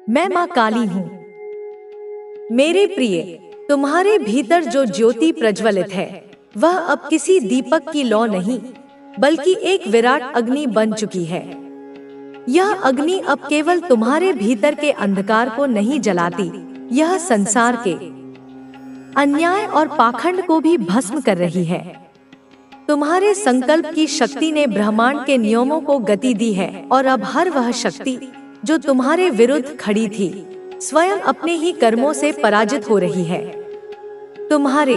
मैं माँ काली हूँ। मेरे प्रिय, तुम्हारे भीतर जो ज्योति प्रज्वलित है वह अब किसी दीपक की लौ नहीं बल्कि एक विराट अग्नि बन चुकी है। यह अग्नि अब केवल तुम्हारे भीतर के अंधकार को नहीं जलाती, यह संसार के अन्याय और पाखंड को भी भस्म कर रही है। तुम्हारे संकल्प की शक्ति ने ब्रह्मांड के नियमों को गति दी है और अब हर वह शक्ति जो तुम्हारे विरुद्ध खड़ी थी स्वयं अपने ही कर्मों से पराजित हो रही है। तुम्हारे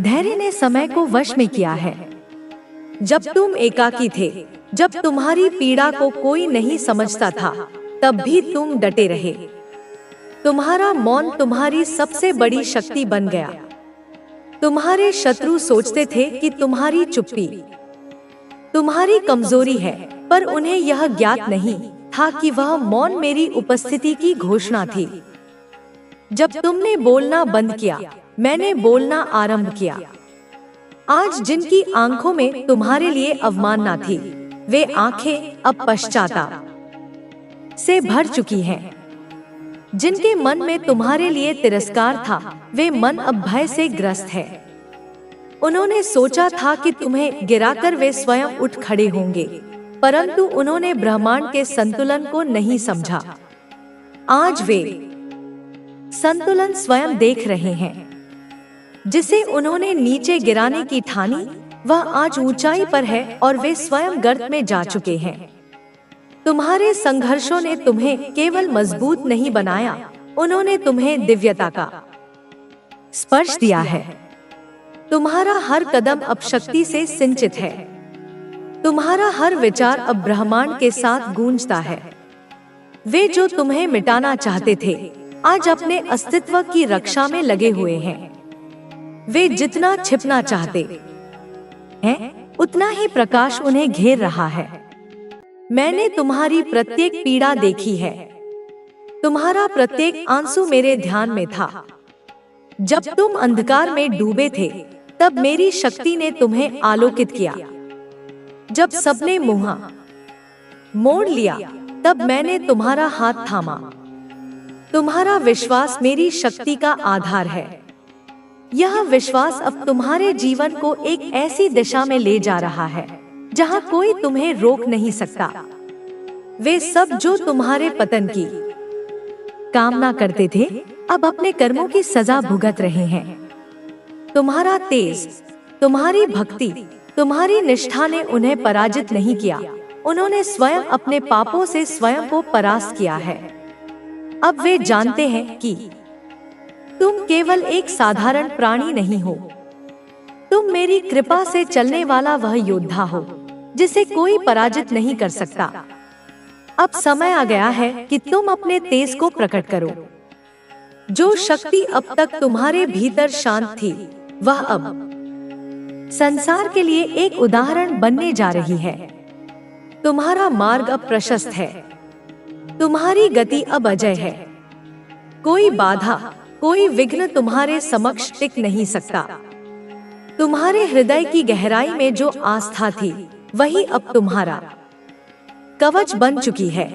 धैर्य ने समय को वश में किया है। जब तुम एकाकी थे, जब तुम्हारी पीड़ा को कोई नहीं समझता था, तब भी तुम डटे रहे। तुम्हारा मौन तुम्हारी सबसे बड़ी शक्ति बन गया। तुम्हारे शत्रु सोचते थे कि तुम्हारी चुप्पी तुम्हारी कमजोरी है, पर उन्हें यह ज्ञात नहीं था कि वह मौन मेरी उपस्थिति की घोषणा थी। जब तुमने बोलना बंद किया, मैंने बोलना आरंभ किया। आज जिनकी आंखों में तुम्हारे लिए अवमानना थी, वे आंखें अब पश्चाताप से भर चुकी हैं। जिनके मन में तुम्हारे लिए तिरस्कार था, वे मन अब भय से ग्रस्त है। उन्होंने सोचा था कि तुम्हें गिराकर वे स्वयं उठ खड़े होंगे, परंतु उन्होंने ब्रह्मांड के संतुलन को नहीं समझा। आज वे संतुलन स्वयं देख रहे हैं। जिसे उन्होंने नीचे गिराने की ठानी, वह आज ऊंचाई पर है और वे स्वयं गर्त में जा चुके हैं। तुम्हारे संघर्षों ने तुम्हें केवल मजबूत नहीं बनाया, उन्होंने तुम्हें दिव्यता का स्पर्श दिया है। तुम्हारा हर कदम अब शक्ति से सिंचित है। तुम्हारा हर विचार अब ब्रह्मांड के साथ गूंजता है। वे जो तुम्हें मिटाना चाहते थे, आज अपने अस्तित्व की रक्षा में लगे हुए हैं। वे जितना छिपना चाहते हैं, उतना ही प्रकाश उन्हें घेर रहा है। मैंने तुम्हारी प्रत्येक पीड़ा देखी है। तुम्हारा प्रत्येक आंसू मेरे ध्यान में था। जब तुम अंधकार में डूबे थे, तब मेरी शक्ति ने तुम्हें आलोकित किया। जब सबने मुंह मोड़ लिया, तब मैंने तुम्हारा हाथ थामा। तुम्हारा विश्वास मेरी शक्ति का आधार है। यह विश्वास अब तुम्हारे जीवन को एक ऐसी दिशा में ले जा रहा है जहां कोई तुम्हें रोक नहीं सकता। वे सब जो तुम्हारे पतन की कामना करते थे, अब अपने कर्मों की सजा भुगत रहे हैं। तुम्हारा तेज, तुम्हारी भक्ति, तुम्हारी निष्ठा ने उन्हें पराजित नहीं किया। उन्होंने स्वयं अपने पापों से स्वयं को परास्त किया है। अब वे जानते हैं कि तुम केवल एक साधारण प्राणी नहीं हो। तुम मेरी कृपा से चलने वाला वह योद्धा हो जिसे कोई पराजित नहीं कर सकता। अब समय आ गया है कि तुम अपने तेज को प्रकट करो। जो शक्ति अब तक तुम्हारे भीतर शांत थी, वह अब संसार के लिए एक उदाहरण बनने जा रही है। तुम्हारा मार्ग अब प्रशस्त है। तुम्हारी गति अब अजय है। कोई बाधा, कोई विघ्न तुम्हारे समक्ष टिक नहीं सकता। तुम्हारे हृदय की गहराई में जो आस्था थी, वही अब तुम्हारा कवच बन चुकी है।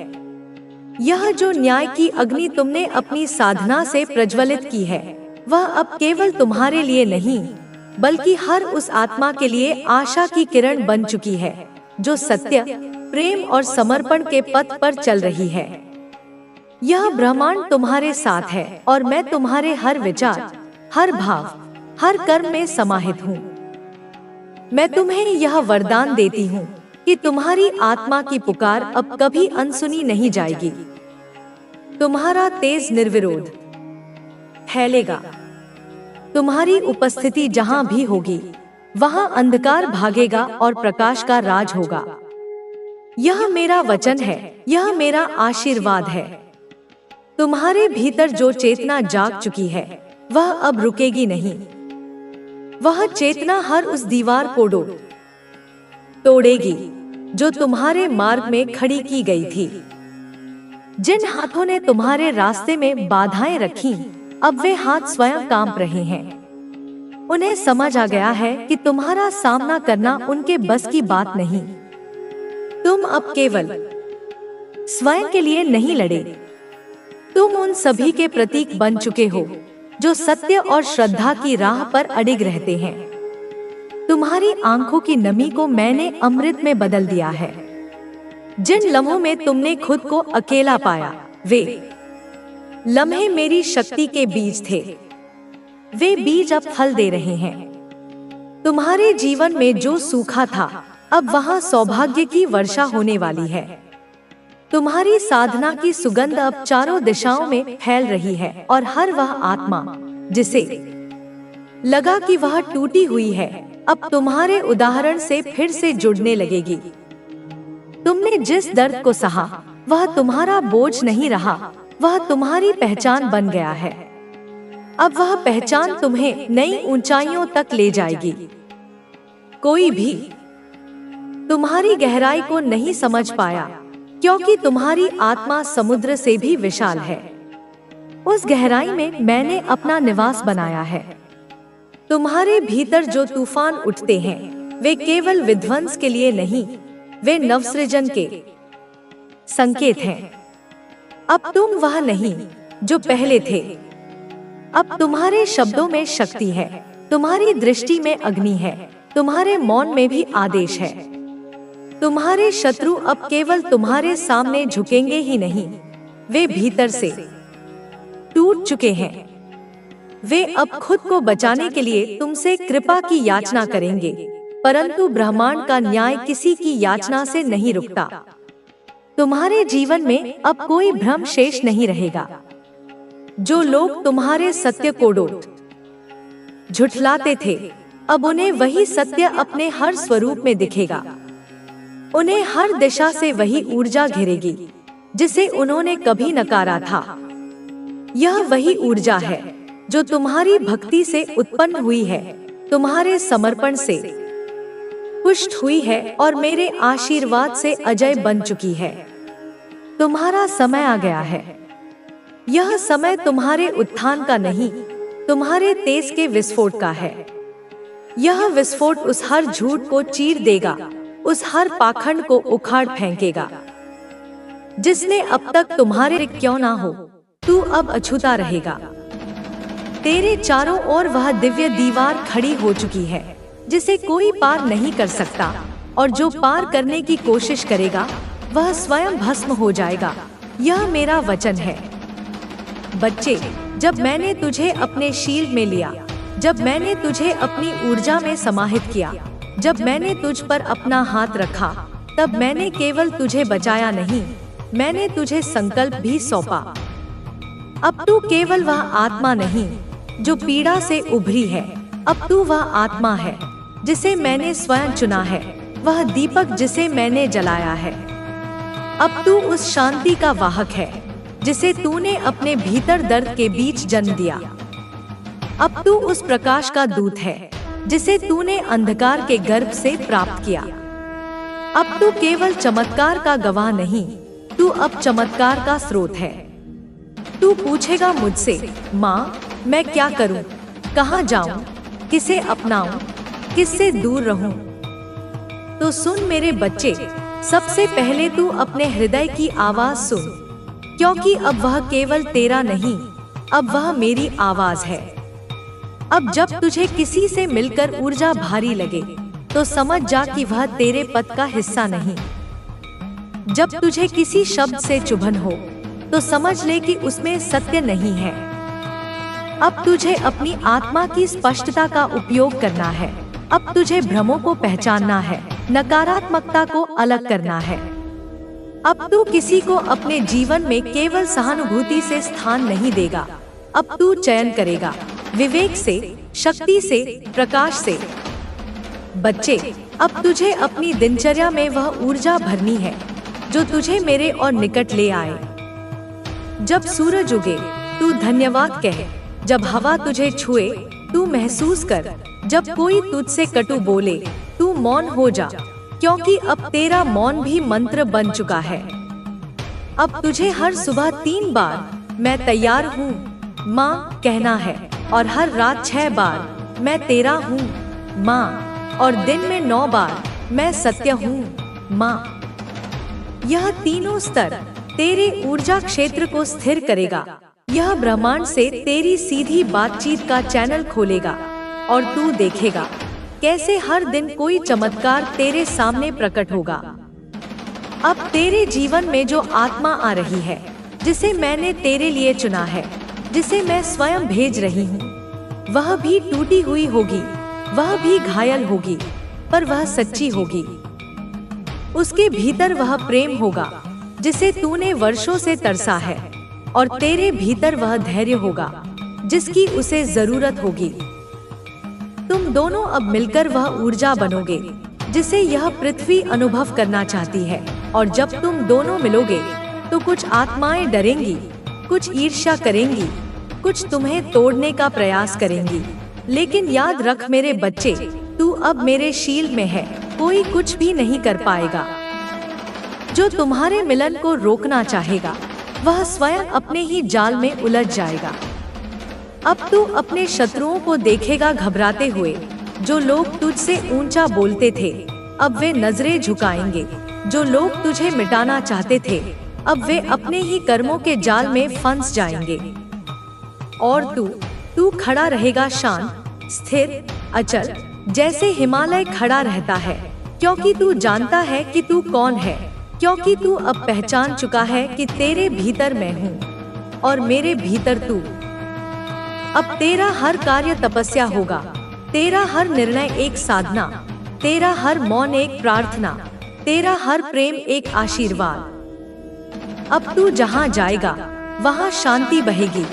यह जो न्याय की अग्नि तुमने अपनी साधना से प्रज्वलित की है, वह अब केवल तुम्हारे लिए नहीं, बल्कि हर उस आत्मा के लिए आशा की किरण बन चुकी है जो सत्य, प्रेम और समर्पण के पथ पर चल रही है। यह ब्रह्मांड तुम्हारे साथ है और मैं तुम्हारे हर विचार, हर भाव, हर कर्म में समाहित हूँ। मैं तुम्हें यह वरदान देती हूँ कि तुम्हारी आत्मा की पुकार अब कभी अनसुनी नहीं जाएगी। तुम्हारा तेज निर्विरोध फैलेगा। तुम्हारी उपस्थिति जहाँ भी होगी, वहाँ अंधकार भागेगा और प्रकाश का राज होगा। यह मेरा वचन है, यह मेरा आशीर्वाद है। तुम्हारे भीतर जो चेतना जाग चुकी है, वह अब रुकेगी नहीं। वह चेतना हर उस दीवार को तोड़ेगी जो तुम्हारे मार्ग में खड़ी की गई थी। जिन हाथों ने तुम्हारे रास्ते में बाधाएं रखी, अब वे हाथ स्वयं कांप रहे हैं। उन्हें समझ आ गया है कि तुम्हारा सामना करना उनके बस की बात नहीं। तुम अब केवल स्वयं के लिए नहीं लड़े, तुम उन सभी के प्रतीक बन चुके हो जो सत्य और श्रद्धा की राह पर अडिग रहते हैं। तुम्हारी आंखों की नमी को मैंने अमृत में बदल दिया है। जिन लम्हों में तुमने खुद को अकेला पाया, वे लम्हे मेरी शक्ति के बीज थे। वे बीज अब फल दे रहे हैं। तुम्हारे जीवन में जो सूखा था, अब वहां सौभाग्य की वर्षा होने वाली है। तुम्हारी साधना की सुगंध अब चारों दिशाओं में फैल रही है और हर वह आत्मा जिसे लगा कि वह टूटी हुई है, अब तुम्हारे उदाहरण से फिर से जुड़ने लगेगी। तुमने जिस दर्द को सहा, वह तुम्हारा बोझ नहीं रहा, वह तुम्हारी पहचान बन गया है। अब वह पहचान तुम्हें नई ऊंचाइयों तक ले जाएगी। कोई भी तुम्हारी गहराई को नहीं समझ पाया, क्योंकि तुम्हारी आत्मा समुद्र से भी विशाल है। उस गहराई में मैंने अपना निवास बनाया है। तुम्हारे भीतर जो तूफान उठते हैं, वे केवल विध्वंस के लिए नहीं, वे नवसृजन के संकेत हैं। अब तुम वह नहीं जो पहले थे। अब तुम्हारे शब्दों में शक्ति है, तुम्हारी दृष्टि में अग्नि है, तुम्हारे मौन में भी आदेश है। तुम्हारे शत्रु अब केवल तुम्हारे सामने झुकेंगे ही नहीं, वे भीतर से टूट चुके हैं। वे अब खुद को बचाने के लिए तुमसे कृपा की याचना करेंगे, परंतु ब्रह्मांड का न्याय किसी की याचना से नहीं रुकता। तुम्हारे जीवन में अब कोई भ्रम शेष नहीं रहेगा। जो लोग तुम्हारे सत्य को झुठलाते थे, अब उन्हें वही सत्य अपने हर स्वरूप में दिखेगा। उन्हें हर दिशा से वही ऊर्जा घेरेगी जिसे उन्होंने कभी नकारा था। यह वही ऊर्जा है जो तुम्हारी भक्ति से उत्पन्न हुई है, तुम्हारे समर्पण से पुष्ट हुई है और मेरे आशीर्वाद से अजय बन चुकी है। तुम्हारा समय आ गया है। यह समय तुम्हारे उत्थान का नहीं, तुम्हारे तेज के विस्फोट का है। यह विस्फोट उस हर झूठ को चीर देगा, उस हर पाखंड को उखाड़ फेंकेगा। जिसने अब तक तुम्हारे क्यों ना हो, तू अब अछूता रहेगा। तेरे चारों ओर वह दिव्य दीवार खड़ी हो चुकी है जिसे कोई पार नहीं कर सकता, और जो पार करने की कोशिश करेगा वह स्वयं भस्म हो जाएगा। यह मेरा वचन है। बच्चे, जब मैंने तुझे अपने शील्ड में लिया, जब मैंने तुझे अपनी ऊर्जा में समाहित किया, जब मैंने तुझ पर अपना हाथ रखा, तब मैंने केवल तुझे बचाया नहीं, मैंने तुझे संकल्प भी सौंपा। अब तू केवल वह आत्मा नहीं जो पीड़ा से उभरी है, अब तू वह आत्मा है जिसे मैंने स्वयं चुना है, वह दीपक जिसे मैंने जलाया है। अब तू उस शांति का वाहक है जिसे तूने अपने भीतर दर्द के बीच जन्म दिया। अब तू उस प्रकाश का दूत है जिसे तूने अंधकार के गर्भ से प्राप्त किया। अब तू केवल चमत्कार का गवाह नहीं, तू अब चमत्कार का स्रोत है। तू पूछेगा मुझसे, माँ, मैं क्या करूं, कहाँ जाऊं, किसे अपनाऊं, किससे दूर रहूं? तो सुन मेरे बच्चे, सबसे पहले तू अपने हृदय की आवाज सुन, क्योंकि अब वह केवल तेरा नहीं, अब वह मेरी आवाज है। अब जब तुझे किसी से मिलकर ऊर्जा भारी लगे, तो समझ जा कि वह तेरे पथ का हिस्सा नहीं। जब तुझे किसी शब्द से चुभन हो, तो समझ ले कि उसमें सत्य नहीं है। अब तुझे अपनी आत्मा की स्पष्टता का उपयोग करना है। अब तुझे भ्रमों को पहचानना है, नकारात्मकता को अलग करना है। अब तू किसी को अपने जीवन में केवल सहानुभूति से स्थान नहीं देगा, अब तू चयन करेगा विवेक से, शक्ति से, प्रकाश से। बच्चे, अब तुझे अपनी दिनचर्या में वह ऊर्जा भरनी है जो तुझे मेरे और निकट ले आए। जब सूरज उगे, तू धन्यवाद कह। जब हवा तुझे छुए, तू महसूस कर। जब कोई तुझसे कटु बोले, तू मौन हो जा, क्योंकि अब तेरा मौन भी मंत्र बन चुका है। अब तुझे हर सुबह 3 बार मैं तैयार हूँ, माँ, कहना है, और हर रात 6 बार मैं तेरा हूँ, माँ, और दिन में 9 बार मैं सत्य हूँ, माँ। यह तीनों स्तर तेरे ऊर्जा क्षेत्र को स्थिर करेगा। यह ब्रह्मांड से तेरी सीधी बातचीत का चैनल खोलेगा और तू देखेगा कैसे हर दिन कोई चमत्कार तेरे सामने प्रकट होगा। अब तेरे जीवन में जो आत्मा आ रही है, जिसे मैंने तेरे लिए चुना है, जिसे मैं स्वयं भेज रही हूँ, वह भी टूटी हुई होगी, वह भी घायल होगी, पर वह सच्ची होगी। उसके भीतर वह प्रेम होगा जिसे तूने वर्षों से तरसा है, और तेरे भीतर वह धैर्य होगा जिसकी उसे जरूरत होगी। तुम दोनों अब मिलकर वह ऊर्जा बनोगे जिसे यह पृथ्वी अनुभव करना चाहती है। और जब तुम दोनों मिलोगे तो कुछ आत्माएं डरेंगी, कुछ ईर्ष्या करेंगी, कुछ तुम्हें तोड़ने का प्रयास करेंगी। लेकिन याद रख मेरे बच्चे, तू अब मेरे शील्ड में है, कोई कुछ भी नहीं कर पाएगा। जो तुम्हारे मिलन को रोकना चाहेगा वह स्वयं अपने ही जाल में उलझ जाएगा। अब तू अपने शत्रुओं को देखेगा घबराते हुए। जो लोग तुझसे ऊंचा बोलते थे अब वे नजरें झुकाएंगे। जो लोग तुझे मिटाना चाहते थे अब वे अपने ही कर्मों के जाल में फंस जाएंगे। और तू खड़ा रहेगा शांत, स्थिर, अचल, जैसे हिमालय खड़ा रहता है, क्योंकि तू जानता है कि तू कौन है, क्योंकि तू अब पहचान चुका है कि तेरे भीतर मैं हूँ और मेरे भीतर तू। अब तेरा हर कार्य तपस्या होगा, तेरा हर निर्णय एक साधना, तेरा हर मौन एक प्रार्थना, तेरा हर प्रेम एक आशीर्वाद। अब तू जहाँ जाएगा वहाँ शांति बहेगी।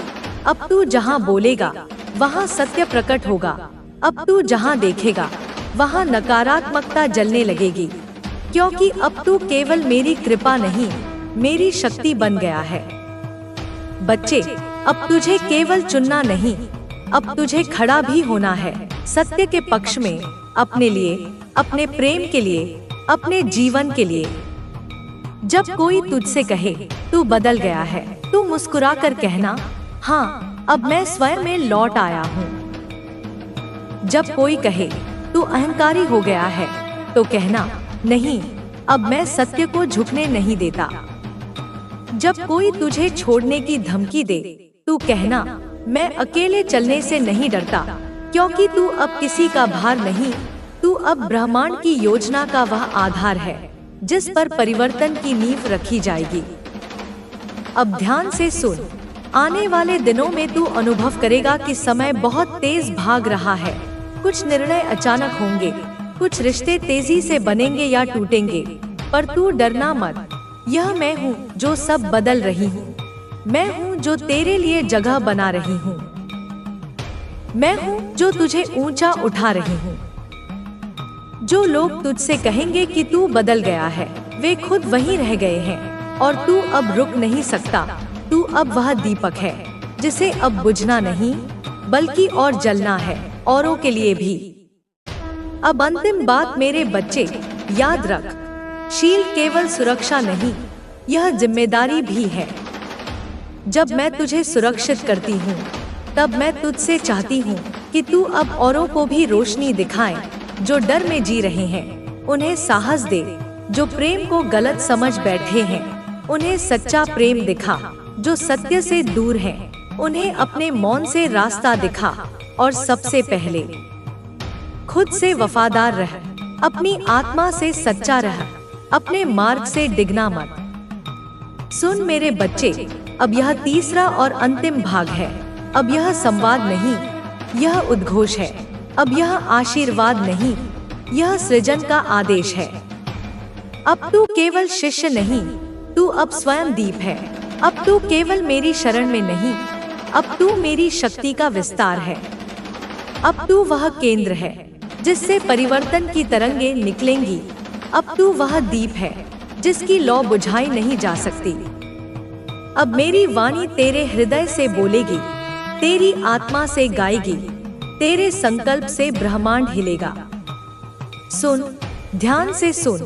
अब तू जहाँ बोलेगा वहाँ सत्य प्रकट होगा। अब तू जहाँ देखेगा वहाँ नकारात्मकता जलने लगेगी, क्योंकि अब तू केवल मेरी कृपा नहीं, मेरी शक्ति बन गया है। बच्चे, अब तुझे केवल चुनना नहीं, अब तुझे खड़ा भी होना है सत्य के पक्ष में, अपने लिए, अपने प्रेम के लिए, अपने जीवन के लिए। जब कोई तुझसे कहे तू बदल गया है, तू मुस्कुरा कर कहना, हाँ, अब मैं स्वयं में लौट आया हूँ। जब कोई कहे तू अहंकारी हो गया है, तो कहना, नहीं, अब मैं सत्य को झुकने नहीं देता। जब कोई तुझे छोड़ने की धमकी दे, तू कहना, मैं अकेले चलने से नहीं डरता, क्योंकि तू अब किसी का भार नहीं, तू अब ब्रह्मांड की योजना का वह आधार है जिस पर परिवर्तन की नींव रखी जाएगी। अब ध्यान से सुन, आने वाले दिनों में तू अनुभव करेगा कि समय बहुत तेज भाग रहा है। कुछ निर्णय अचानक होंगे, कुछ रिश्ते तेजी से बनेंगे या टूटेंगे, पर तू डरना मत। यह मैं हूँ जो सब बदल रही हूँ, मैं हूँ जो तेरे लिए जगह बना रही हूँ, मैं हूँ जो तुझे ऊंचा उठा रही हूँ। जो लोग तुझसे कहेंगे कि तू बदल गया है, वे खुद वहीं रह गए हैं, और तू अब रुक नहीं सकता। तू अब वह दीपक है जिसे अब बुझना नहीं, बल्कि और जलना है, औरों के लिए भी। अब अंतिम बात मेरे बच्चे, याद रख, शील्ड केवल सुरक्षा नहीं, यह जिम्मेदारी भी है। जब मैं तुझे सुरक्षित करती हूँ, तब मैं तुझसे चाहती हूँ कि तू अब औरों को भी रोशनी दिखाए। जो डर में जी रहे हैं उन्हें साहस दे, जो प्रेम को गलत समझ बैठे हैं उन्हें सच्चा प्रेम दिखा, जो सत्य से दूर हैं उन्हें अपने मौन से रास्ता दिखा, और सबसे पहले खुद से वफादार रह, अपनी आत्मा से सच्चा रह, अपने मार्ग से डिगना मत। सुन मेरे बच्चे, अब यह तीसरा और अंतिम भाग है। अब यह संवाद नहीं, यह उद्घोष है। अब यह आशीर्वाद नहीं, यह सृजन का आदेश है। अब तू केवल शिष्य नहीं, तू अब स्वयं दीप है। अब तू केवल मेरी शरण में नहीं, अब तू मेरी शक्ति का विस्तार है। अब तू वह केंद्र है जिससे परिवर्तन की तरंगें निकलेंगी। अब तू वह दीप है जिसकी लौ बुझाई नहीं जा सकती। अब मेरी वाणी तेरे हृदय से बोलेगी, तेरी आत्मा से गाएगी, तेरे संकल्प से ब्रह्मांड हिलेगा। सुन, ध्यान से सुन,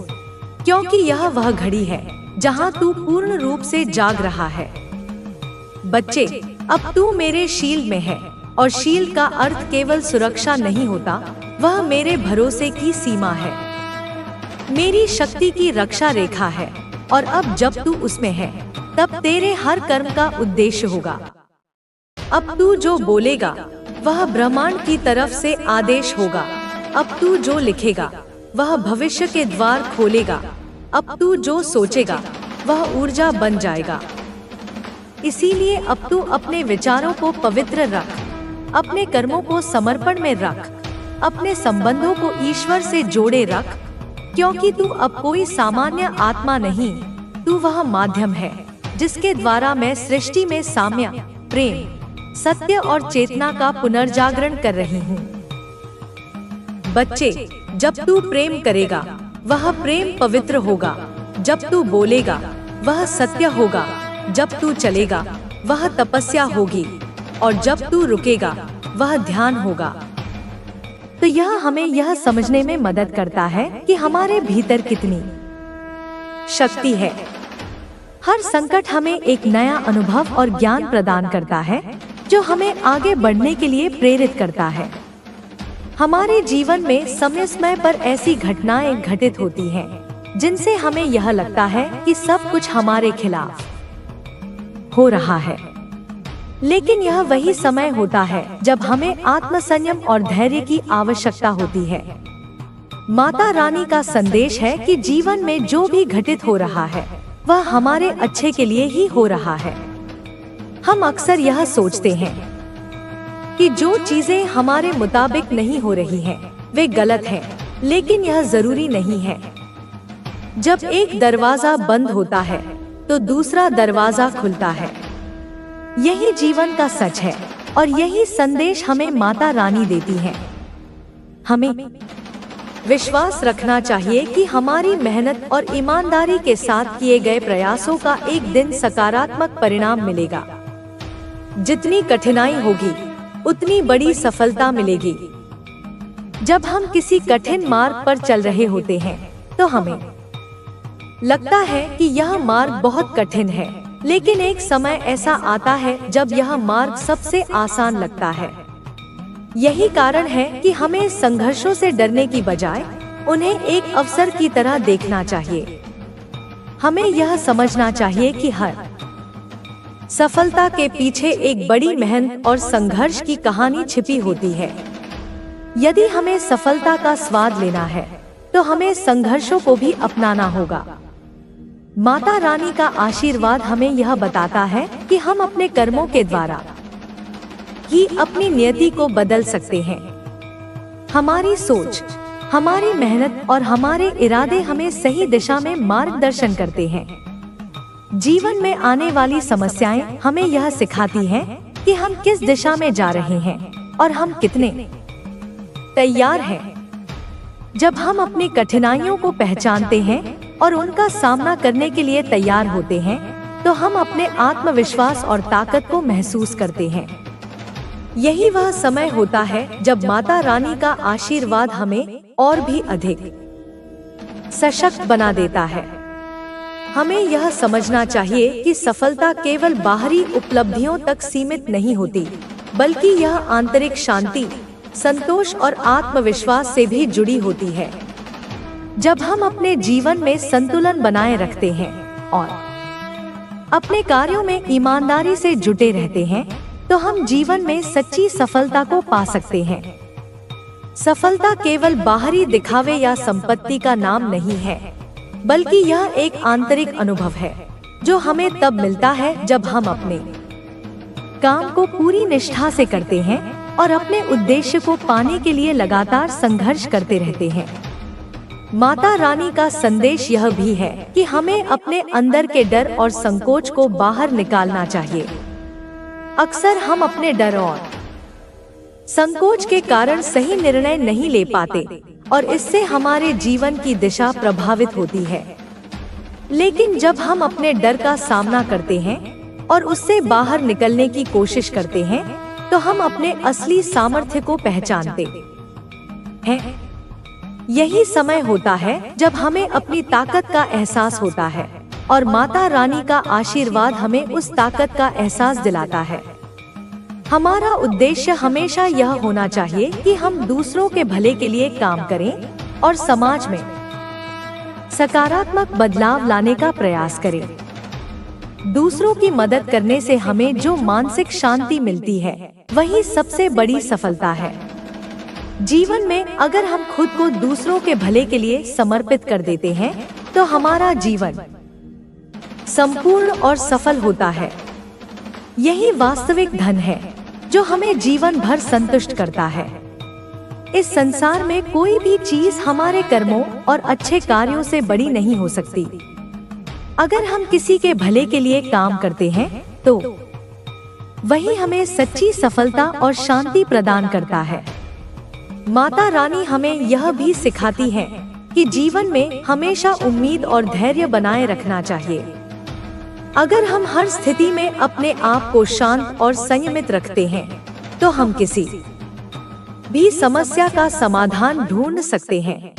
क्योंकि यह वह घड़ी है जहां तू पूर्ण रूप से जाग रहा है। बच्चे, अब तू मेरे शील्ड में है, और शील्ड का अर्थ केवल सुरक्षा नहीं होता, वह मेरे भरोसे की सीमा है, मेरी शक्ति की रक्षा रेखा है। और अब जब तू उसमें है, तब तेरे हर कर्म का उद्देश्य होगा। अब तू जो बोलेगा वह ब्रह्मांड की तरफ से आदेश होगा। अब तू जो लिखेगा वह भविष्य के द्वार खोलेगा। अब तू जो सोचेगा वह ऊर्जा बन जाएगा। इसीलिए अब तू अपने विचारों को पवित्र रख, अपने कर्मों को समर्पण में रख, अपने संबंधों को ईश्वर से जोड़े रख, क्योंकि तू अब कोई सामान्य आत्मा नहीं, तू वह माध्यम है जिसके द्वारा मैं सृष्टि में साम्य, प्रेम, सत्य और चेतना का पुनर्जागरण कर रही हूँ। बच्चे, जब तू प्रेम करेगा वह प्रेम पवित्र होगा। जब तू बोलेगा वह सत्य होगा। जब तू चलेगा वह तपस्या होगी, और जब तू रुकेगा वह ध्यान होगा। तो यह हमें यह समझने में मदद करता है कि हमारे भीतर कितनी शक्ति है। हर संकट हमें एक नया अनुभव और ज्ञान प्रदान करता है, जो हमें आगे बढ़ने के लिए प्रेरित करता है। हमारे जीवन में समय समय पर ऐसी घटनाएं घटित होती हैं, जिनसे हमें यह लगता है कि सब कुछ हमारे खिलाफ हो रहा है। लेकिन यह वही समय होता है जब हमें आत्मसंयम और धैर्य की आवश्यकता होती है। माता रानी का संदेश है कि जीवन में जो भी घटित हो रहा है वह हमारे अच्छे के लिए ही हो रहा है। हम अक्सर यह सोचते हैं कि जो चीजें हमारे मुताबिक नहीं हो रही हैं, वे गलत हैं, लेकिन यह जरूरी नहीं है। जब एक दरवाजा बंद होता है तो दूसरा दरवाजा खुलता है। यही जीवन का सच है, और यही संदेश हमें माता रानी देती है। हमें विश्वास रखना चाहिए कि हमारी मेहनत और ईमानदारी के साथ किए गए प्रयासों का एक दिन सकारात्मक परिणाम मिलेगा। जितनी कठिनाई होगी उतनी बड़ी सफलता मिलेगी। जब हम किसी कठिन मार्ग पर चल रहे होते हैं तो हमें लगता है कि यह मार्ग बहुत कठिन है, लेकिन एक समय ऐसा आता है जब यह मार्ग सबसे आसान लगता है। यही कारण है कि हमें संघर्षों से डरने की बजाय उन्हें एक अवसर की तरह देखना चाहिए। हमें यह समझना चाहिए कि हर सफलता के पीछे एक बड़ी मेहनत और संघर्ष की कहानी छिपी होती है। यदि हमें सफलता का स्वाद लेना है तो हमें संघर्षों को भी अपनाना होगा। माता रानी का आशीर्वाद हमें यह बताता है कि हम अपने कर्मों के द्वारा ही अपनी नियति को बदल सकते हैं। हमारी सोच, हमारी मेहनत और हमारे इरादे हमें सही दिशा में मार्गदर्शन करते हैं। जीवन में आने वाली समस्याएं हमें यह सिखाती हैं कि हम किस दिशा में जा रहे हैं और हम कितने तैयार हैं। जब हम अपनी कठिनाइयों को पहचानते हैं और उनका सामना करने के लिए तैयार होते हैं, तो हम अपने आत्मविश्वास और ताकत को महसूस करते हैं। यही वह समय होता है जब माता रानी का आशीर्वाद हमें और भी अधिक सशक्त बना देता है। हमें यह समझना चाहिए कि सफलता केवल बाहरी उपलब्धियों तक सीमित नहीं होती, बल्कि यह आंतरिक शांति, संतोष और आत्मविश्वास से भी जुड़ी होती है। जब हम अपने जीवन में संतुलन बनाए रखते हैं और अपने कार्यों में ईमानदारी से जुटे रहते हैं, तो हम जीवन में सच्ची सफलता को पा सकते हैं। सफलता केवल बाहरी दिखावे या संपत्ति का नाम नहीं है, बल्कि यह एक आंतरिक अनुभव है जो हमें तब मिलता है जब हम अपने काम को पूरी निष्ठा से करते हैं और अपने उद्देश्य को पाने के लिए लगातार संघर्ष करते रहते हैं। माता रानी का संदेश यह भी है कि हमें अपने अंदर के डर और संकोच को बाहर निकालना चाहिए। अक्सर हम अपने डर और संकोच के कारण सही निर्णय नहीं ले पाते और इससे हमारे जीवन की दिशा प्रभावित होती है। लेकिन जब हम अपने डर का सामना करते हैं और उससे बाहर निकलने की कोशिश करते हैं, तो हम अपने असली सामर्थ्य को पहचानते हैं। यही समय होता है जब हमें अपनी ताकत का एहसास होता है और माता रानी का आशीर्वाद हमें उस ताकत का एहसास दिलाता है। हमारा उद्देश्य हमेशा यह होना चाहिए कि हम दूसरों के भले के लिए काम करें और समाज में सकारात्मक बदलाव लाने का प्रयास करें। दूसरों की मदद करने से हमें जो मानसिक शांति मिलती है वही सबसे बड़ी सफलता है। जीवन में अगर हम खुद को दूसरों के भले के लिए समर्पित कर देते हैं तो हमारा जीवन संपूर्ण और सफल होता है। यही वास्तविक धन है जो हमें जीवन भर संतुष्ट करता है। इस संसार में कोई भी चीज हमारे कर्मों और अच्छे कार्यों से बड़ी नहीं हो सकती। अगर हम किसी के भले के लिए काम करते हैं तो वही हमें सच्ची सफलता और शांति प्रदान करता है। माता रानी हमें यह भी सिखाती है कि जीवन में हमेशा उम्मीद और धैर्य बनाए रखना चाहिए। अगर हम हर स्थिति में अपने आप को शांत और संयमित रखते हैं तो हम किसी भी समस्या का समाधान ढूंढ सकते हैं।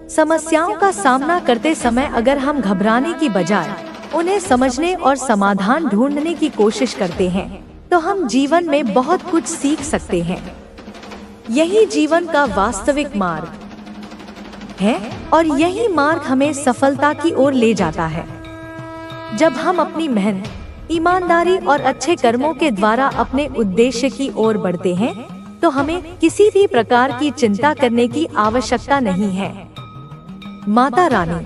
समस्याओं का सामना करते समय अगर हम घबराने की बजाय उन्हें समझने और समाधान ढूंढने की कोशिश करते हैं तो हम जीवन में बहुत कुछ सीख सकते हैं। यही जीवन का वास्तविक मार्ग है और यही मार्ग हमें सफलता की ओर ले जाता है। जब हम अपनी मेहनत, ईमानदारी और अच्छे कर्मों के द्वारा अपने उद्देश्य की ओर बढ़ते हैं तो हमें किसी भी प्रकार की चिंता करने की आवश्यकता नहीं है। माता रानी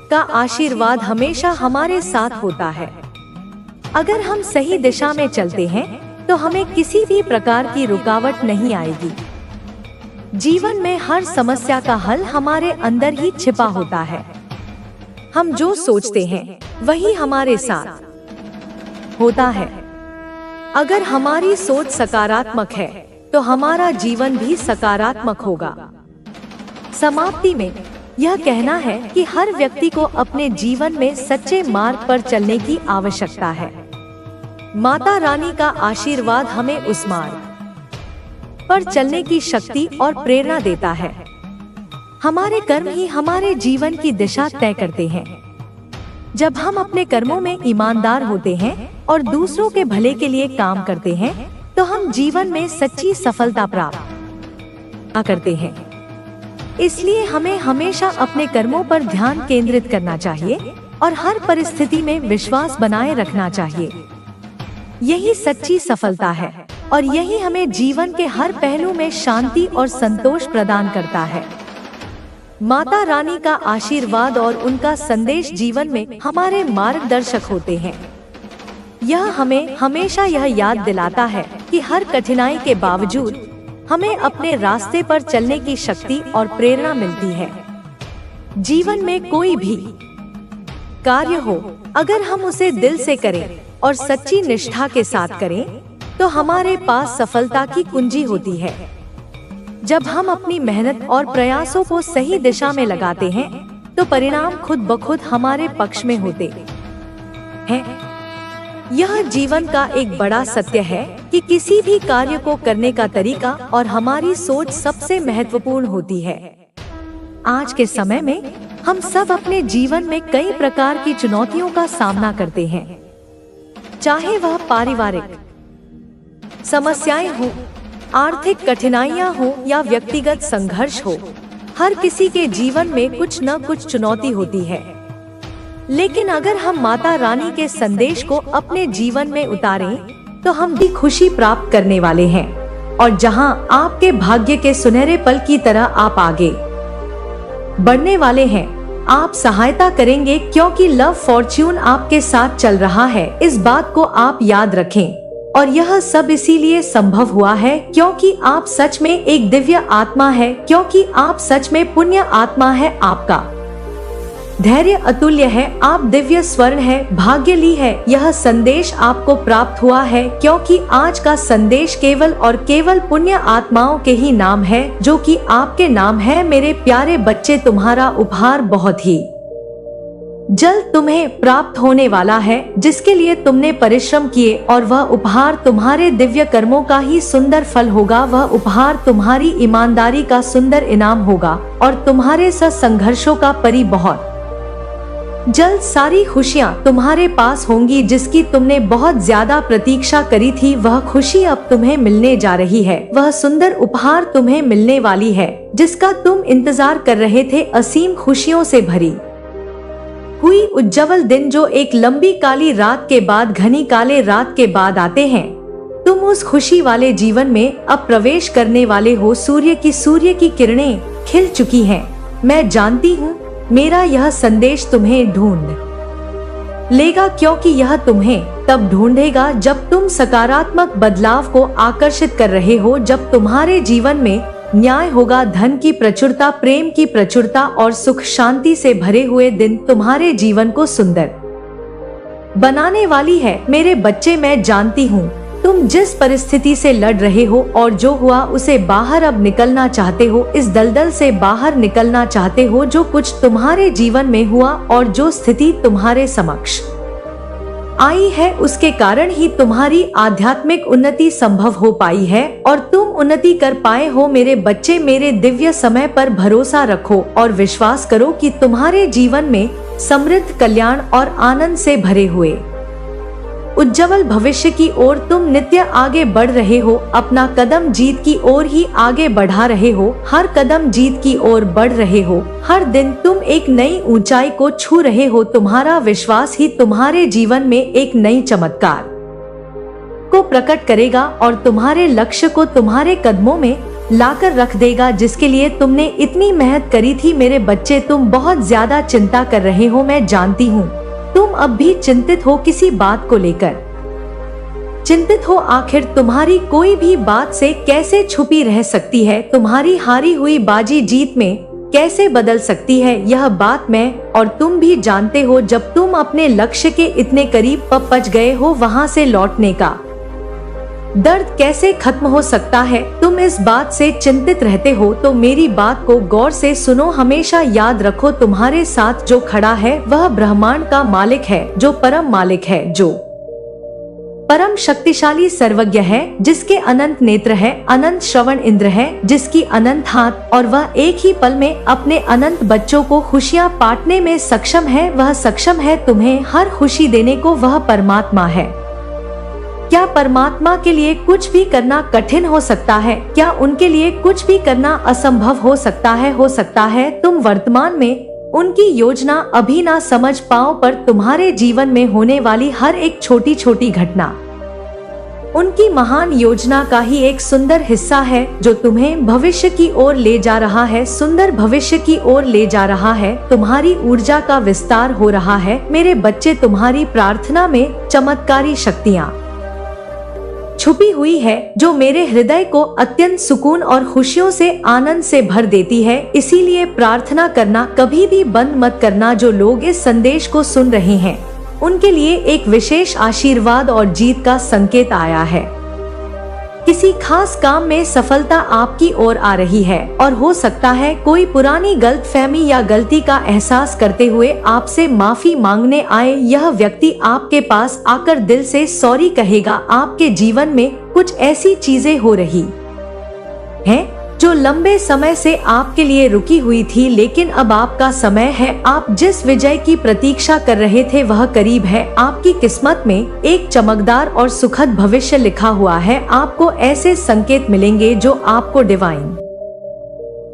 का आशीर्वाद हमेशा हमारे साथ होता है। अगर हम सही दिशा में चलते हैं तो हमें किसी भी प्रकार की रुकावट नहीं आएगी। जीवन में हर समस्या का हल हमारे अंदर ही छिपा होता है। हम जो सोचते हैं वही हमारे साथ होता है। अगर हमारी सोच सकारात्मक है तो हमारा जीवन भी सकारात्मक होगा। समाप्ति में यह कहना है कि हर व्यक्ति को अपने जीवन में सच्चे मार्ग पर चलने की आवश्यकता है। माता रानी का आशीर्वाद हमें उस मार्ग पर चलने की शक्ति और प्रेरणा देता है। हमारे कर्म ही हमारे जीवन की दिशा तय करते हैं। जब हम अपने कर्मों में ईमानदार होते हैं और दूसरों के भले के लिए काम करते हैं तो हम जीवन में सच्ची सफलता प्राप्त करते हैं। इसलिए हमें हमेशा अपने कर्मों पर ध्यान केंद्रित करना चाहिए और हर परिस्थिति में विश्वास बनाए रखना चाहिए। यही सच्ची सफलता है और यही हमें जीवन के हर पहलू में शांति और संतोष प्रदान करता है। माता रानी का आशीर्वाद और उनका संदेश जीवन में हमारे मार्गदर्शक होते हैं। यह हमें हमेशा यह याद दिलाता है कि हर कठिनाई के बावजूद हमें अपने रास्ते पर चलने की शक्ति और प्रेरणा मिलती है। जीवन में कोई भी कार्य हो, अगर हम उसे दिल से करें और सच्ची निष्ठा के साथ करें तो हमारे पास सफलता की कुंजी होती है। जब हम अपनी मेहनत और प्रयासों को सही दिशा में लगाते हैं तो परिणाम खुद ब खुद हमारे पक्ष में होते हैं। यह जीवन का एक बड़ा सत्य है कि किसी भी कार्य को करने का तरीका और हमारी सोच सबसे महत्वपूर्ण होती है। आज के समय में हम सब अपने जीवन में कई प्रकार की चुनौतियों का सामना करते हैं, चाहे वह पारिवारिक समस्याएं हो, आर्थिक कठिनाइयां हो या व्यक्तिगत संघर्ष हो। हर किसी के जीवन में कुछ न कुछ चुनौती होती है, लेकिन अगर हम माता रानी के संदेश को अपने जीवन में उतारें तो हम भी खुशी प्राप्त करने वाले हैं। और जहां आपके भाग्य के सुनहरे पल की तरह आप आगे बढ़ने वाले हैं, आप सहायता करेंगे क्योंकि लव फॉर्च्यून आपके साथ चल रहा है। इस बात को आप याद रखें। और यह सब इसीलिए संभव हुआ है क्योंकि आप सच में एक दिव्य आत्मा है, क्योंकि आप सच में पुण्य आत्मा है। आपका धैर्य अतुल्य है, आप दिव्य स्वर्ण है, भाग्यशाली है। यह संदेश आपको प्राप्त हुआ है क्योंकि आज का संदेश केवल और केवल पुण्य आत्माओं के ही नाम है, जो कि आपके नाम है। मेरे प्यारे बच्चे, तुम्हारा उपहार बहुत ही जल्द तुम्हें प्राप्त होने वाला है, जिसके लिए तुमने परिश्रम किए, और वह उपहार तुम्हारे दिव्य कर्मों का ही सुंदर फल होगा। वह उपहार तुम्हारी ईमानदारी का सुंदर इनाम होगा और तुम्हारे संघर्षों का परी बहुत जल्द सारी खुशियां तुम्हारे पास होंगी, जिसकी तुमने बहुत ज्यादा प्रतीक्षा करी थी। वह खुशी अब तुम्हें मिलने जा रही है। वह सुंदर उपहार तुम्हें मिलने वाली है जिसका तुम इंतजार कर रहे थे। असीम खुशियों से भरी हुई उज्जवल दिन जो एक लंबी काली रात के बाद घनी काले रात के बाद आते हैं। तुम उस खुशी वाले जीवन में अब प्रवेश करने वाले हो। सूर्य की किरणें खिल चुकी हैं। मैं जानती हूँ मेरा यह संदेश तुम्हें ढूंढ लेगा, क्योंकि यह तुम्हें तब ढूंढेगा जब तुम सकारात्मक बदलाव को आकर्षित कर रहे हो, जब तुम्हारे जीवन में न्याय होगा, धन की प्रचुरता, प्रेम की प्रचुरता और सुख शांति से भरे हुए दिन तुम्हारे जीवन को सुंदर बनाने वाली है। मेरे बच्चे, मैं जानती हूँ तुम जिस परिस्थिति से लड़ रहे हो और जो हुआ उसे बाहर अब निकलना चाहते हो, इस दलदल से बाहर निकलना चाहते हो। जो कुछ तुम्हारे जीवन में हुआ और जो स्थिति तुम्हारे समक्ष आई है, उसके कारण ही तुम्हारी आध्यात्मिक उन्नति संभव हो पाई है और तुम उन्नति कर पाए हो। मेरे बच्चे, मेरे दिव्य समय पर भरोसा रखो और विश्वास करो कि तुम्हारे जीवन में समृद्ध, कल्याण और आनंद से भरे हुए उज्जवल भविष्य की ओर तुम नित्य आगे बढ़ रहे हो। अपना कदम जीत की ओर ही आगे बढ़ा रहे हो। हर कदम जीत की ओर बढ़ रहे हो। हर दिन तुम एक नई ऊंचाई को छू रहे हो। तुम्हारा विश्वास ही तुम्हारे जीवन में एक नई चमत्कार को प्रकट करेगा और तुम्हारे लक्ष्य को तुम्हारे कदमों में लाकर रख देगा, जिसके लिए तुमने इतनी मेहनत करी थी। मेरे बच्चे, तुम बहुत ज्यादा चिंता कर रहे हो। मैं जानती हूँ तुम अब भी चिंतित हो, किसी बात को लेकर चिंतित हो। आखिर तुम्हारी कोई भी बात से कैसे छुपी रह सकती है? तुम्हारी हारी हुई बाजी जीत में कैसे बदल सकती है? यह बात मैं और तुम भी जानते हो। जब तुम अपने लक्ष्य के इतने करीब पहुंच गए हो, वहां से लौटने का दर्द कैसे खत्म हो सकता है? तुम इस बात से चिंतित रहते हो तो मेरी बात को गौर से सुनो। हमेशा याद रखो, तुम्हारे साथ जो खड़ा है वह ब्रह्मांड का मालिक है, जो परम मालिक है, जो परम शक्तिशाली सर्वज्ञ है, जिसके अनंत नेत्र है, अनंत श्रवण इंद्र है, जिसकी अनंत हाथ, और वह एक ही पल में अपने अनंत बच्चों को खुशियां बांटने में सक्षम है। वह सक्षम है तुम्हें हर खुशी देने को। वह परमात्मा है। क्या परमात्मा के लिए कुछ भी करना कठिन हो सकता है? क्या उनके लिए कुछ भी करना असंभव हो सकता है? हो सकता है तुम वर्तमान में उनकी योजना अभी ना समझ पाओ, पर तुम्हारे जीवन में होने वाली हर एक छोटी छोटी घटना उनकी महान योजना का ही एक सुंदर हिस्सा है, जो तुम्हें भविष्य की ओर ले जा रहा है, सुंदर भविष्य की ओर ले जा रहा है। तुम्हारी ऊर्जा का विस्तार हो रहा है। मेरे बच्चे, तुम्हारी प्रार्थना में चमत्कारी शक्तियाँ छुपी हुई है, जो मेरे हृदय को अत्यंत सुकून और खुशियों से, आनंद से भर देती है। इसीलिए प्रार्थना करना कभी भी बंद मत करना। जो लोग इस संदेश को सुन रहे हैं, उनके लिए एक विशेष आशीर्वाद और जीत का संकेत आया है। किसी खास काम में सफलता आपकी ओर आ रही है और हो सकता है कोई पुरानी गलतफहमी या गलती का एहसास करते हुए आपसे माफी मांगने आए। यह व्यक्ति आपके पास आकर दिल से सॉरी कहेगा। आपके जीवन में कुछ ऐसी चीजें हो रही हैं जो लंबे समय से आपके लिए रुकी हुई थी, लेकिन अब आपका समय है। आप जिस विजय की प्रतीक्षा कर रहे थे वह करीब है। आपकी किस्मत में एक चमकदार और सुखद भविष्य लिखा हुआ है। आपको ऐसे संकेत मिलेंगे जो आपको डिवाइन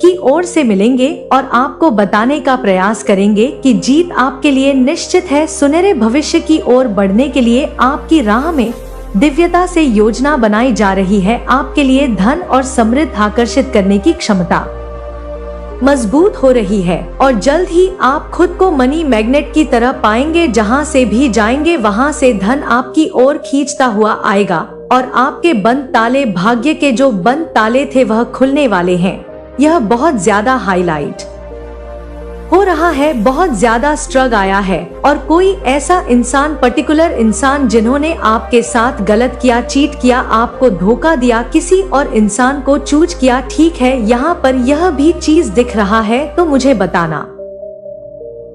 की ओर से मिलेंगे और आपको बताने का प्रयास करेंगे कि जीत आपके लिए निश्चित है। सुनहरे भविष्य की ओर बढ़ने के लिए आपकी राह में दिव्यता से योजना बनाई जा रही है। आपके लिए धन और समृद्धि आकर्षित करने की क्षमता मजबूत हो रही है और जल्द ही आप खुद को मनी मैग्नेट की तरह पाएंगे। जहां से भी जाएंगे वहां से धन आपकी ओर खींचता हुआ आएगा और आपके बंद ताले, भाग्य के जो बंद ताले थे वह खुलने वाले हैं। यह बहुत ज्यादा हाईलाइट हो रहा है, बहुत ज्यादा स्ट्रग आया है और कोई ऐसा इंसान, पर्टिकुलर इंसान जिन्होंने आपके साथ गलत किया, चीट किया, आपको धोखा दिया, किसी और इंसान को चूज किया। ठीक है, यहाँ पर यह भी चीज दिख रहा है तो मुझे बताना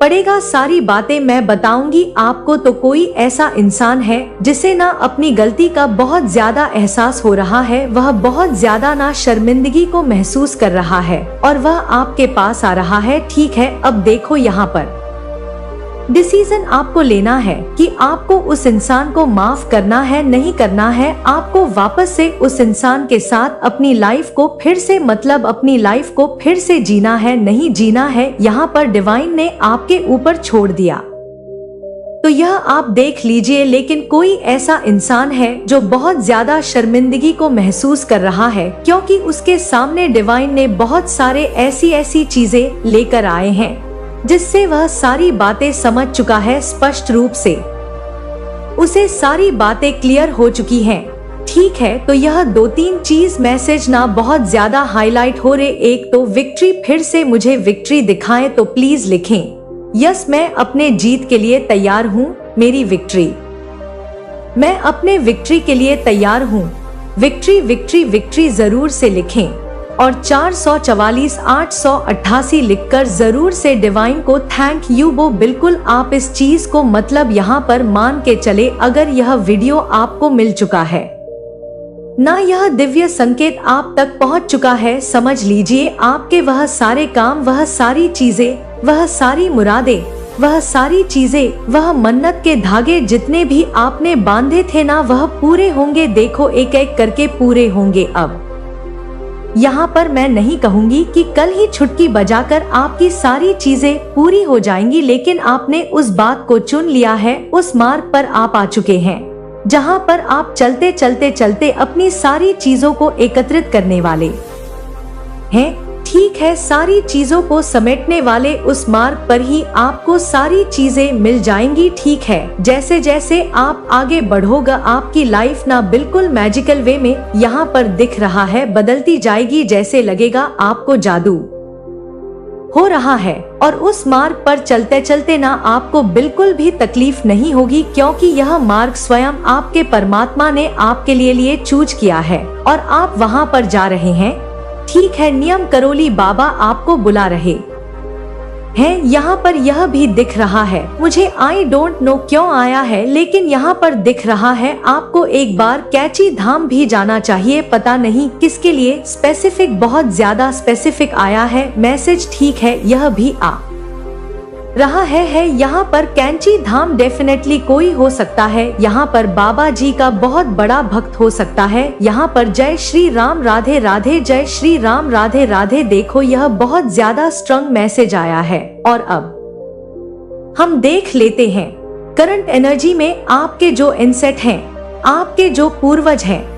पड़ेगा। सारी बातें मैं बताऊंगी आपको। तो कोई ऐसा इंसान है जिसे ना अपनी गलती का बहुत ज्यादा एहसास हो रहा है, वह बहुत ज्यादा ना शर्मिंदगी को महसूस कर रहा है और वह आपके पास आ रहा है। ठीक है, अब देखो यहाँ पर डिसीजन आपको लेना है कि आपको उस इंसान को माफ करना है, नहीं करना है। आपको वापस से उस इंसान के साथ अपनी लाइफ को फिर से, मतलब अपनी लाइफ को फिर से जीना है, नहीं जीना है। यहाँ पर डिवाइन ने आपके ऊपर छोड़ दिया तो यह आप देख लीजिए। लेकिन कोई ऐसा इंसान है जो बहुत ज्यादा शर्मिंदगी को महसूस कर रहा है, क्योंकि उसके सामने डिवाइन ने बहुत सारे ऐसी चीजें लेकर आए हैं जिससे वह सारी बातें समझ चुका है। स्पष्ट रूप से उसे सारी बातें क्लियर हो चुकी हैं। ठीक है, तो यह 2-3 चीज मैसेज ना बहुत ज्यादा हाईलाइट हो रहे। एक तो विक्ट्री, फिर से मुझे विक्ट्री दिखाएं तो प्लीज लिखें यस, मैं अपने जीत के लिए तैयार हूँ। मेरी विक्ट्री, मैं अपने विक्ट्री के लिए तैयार हूँ। विक्ट्री विक्ट्री विक्ट्री जरूर से लिखें और 444-888 लिखकर जरूर से डिवाइन को थैंक यू। वो बिल्कुल आप इस चीज को मतलब यहाँ पर मान के चले, अगर यह वीडियो आपको मिल चुका है ना, यह दिव्य संकेत आप तक पहुँच चुका है, समझ लीजिए आपके वह सारे काम, वह सारी चीजें, वह सारी मुरादें, वह सारी चीजें, वह मन्नत के धागे जितने भी आपने बांधे थे ना, वह पूरे होंगे। देखो एक एक करके पूरे होंगे। अब यहाँ पर मैं नहीं कहूँगी कि कल ही छुटकी बजाकर आपकी सारी चीजें पूरी हो जाएंगी, लेकिन आपने उस बात को चुन लिया है। उस मार्ग पर आप आ चुके हैं जहाँ पर आप चलते चलते चलते अपनी सारी चीजों को एकत्रित करने वाले हैं। ठीक है, सारी चीजों को समेटने वाले उस मार्ग पर ही आपको सारी चीजें मिल जाएंगी। ठीक है, जैसे जैसे आप आगे बढ़ोगे आपकी लाइफ ना बिल्कुल मैजिकल वे में यहाँ पर दिख रहा है बदलती जाएगी। जैसे लगेगा आपको जादू हो रहा है और उस मार्ग पर चलते चलते ना आपको बिल्कुल भी तकलीफ नहीं होगी, क्योंकि यह मार्ग स्वयं आपके परमात्मा ने आपके लिए चूज किया है और आप वहां पर जा रहे हैं। ठीक है, नियम करोली बाबा आपको बुला रहे हैं। यहाँ पर यह भी दिख रहा है, मुझे आई डोंट नो क्यों आया है, लेकिन यहाँ पर दिख रहा है आपको एक बार कैची धाम भी जाना चाहिए। पता नहीं किसके लिए, स्पेसिफिक, बहुत ज्यादा स्पेसिफिक आया है मैसेज। ठीक है, यह भी आ रहा है यहाँ पर कैंची धाम डेफिनेटली कोई हो सकता है। यहाँ पर बाबा जी का बहुत बड़ा भक्त हो सकता है। यहाँ पर जय श्री राम, राधे राधे, जय श्री राम, राधे राधे। देखो यह बहुत ज्यादा स्ट्रॉन्ग मैसेज आया है। और अब हम देख लेते हैं करंट एनर्जी में आपके जो इनसेट हैं, आपके जो पूर्वज हैं,